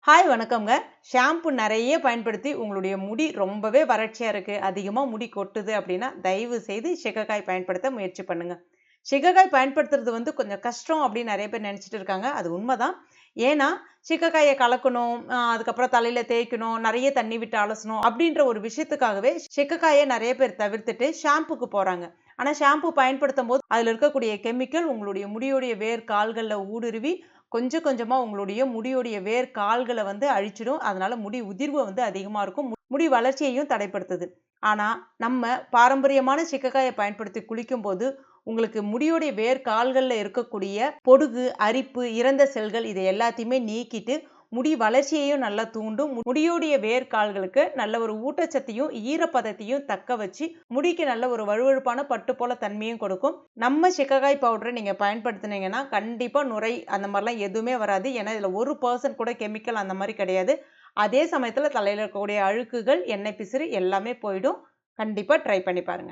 Hi வணக்கம்ங்க. Shampoo நெறைய பயன்படுத்தி உங்களுடைய முடி ரொம்பவே வறட்சியா இருக்கு, அதிகமா முடி கொட்டுது அப்படின்னா, தயவு செய்து சிகக்காய் பயன்படுத்த முயற்சி பண்ணுங்க. சிகக்காய் பயன்படுத்துறது கொஞ்சம் கஷ்டம் அப்படின்னு நெறைய பேர் நெனச்சுட்டு இருக்காங்க. அது உண்மதான். ஏன்னா, சிகக்காய கலக்கணும், அதுக்கப்புறம் தலையில தேய்க்கணும், நெறைய தண்ணி விட்டு அலசணும் அப்படின்ற ஒரு விஷயத்துக்காகவே சிகக்காய நெறைய பேர் தவிர்த்துட்டு ஷாம்புக்கு போறாங்க. ஆனா ஷாம்பு பயன்படுத்தும்போது அதில இருக்கக்கூடிய கெமிக்கல் உங்களுடைய முடியுடைய வேர் கால்கள்ல ஊடுருவி கொஞ்சம் கொஞ்சமா உங்களுடைய முடியுடைய வேர் கால்கள அழிச்சிடும். அதனால முடி உதிர்வு அதிகமா இருக்கும். முடி வளர்ச்சியையும் தடைப்படுத்துது. ஆனா, நம்ம பாரம்பரியமான சிக்கக்காய பயன்படுத்தி குளிக்கும்போது, உங்களுக்கு முடியுடைய வேர் கால்கள்ல இருக்கக்கூடிய பொடுகு, அரிப்பு, இறந்த செல்கள் இதை எல்லாத்தையுமே நீக்கிட்டு, முடி வளர்ச்சியையும் நல்லா தூண்டும். முடியுடைய வேர் கால்களுக்கு நல்ல ஒரு ஊட்டச்சத்தையும், ஈரப்பதத்தையும் தக்க வச்சு, முடிக்கு நல்ல ஒரு வழுவழுப்பான பட்டு போல தன்மையும் கொடுக்கும். நம்ம சிக்கக்காய் பவுடர நீங்க பயன்படுத்துனீங்கன்னா, கண்டிப்பா நுரை அந்த மாரிலாம் எதுவுமே வராது. ஏன்னா, இதுல 1% கூட கெமிக்கல் அந்த மாரி கிடையாது. அதே சமயத்துல தலையில இருக்கக்கூடிய அழுக்குகள், எண்ணெய் பிசிறு எல்லாமே போயிடும். கண்டிப்பா ட்ரை பண்ணி பாருங்க.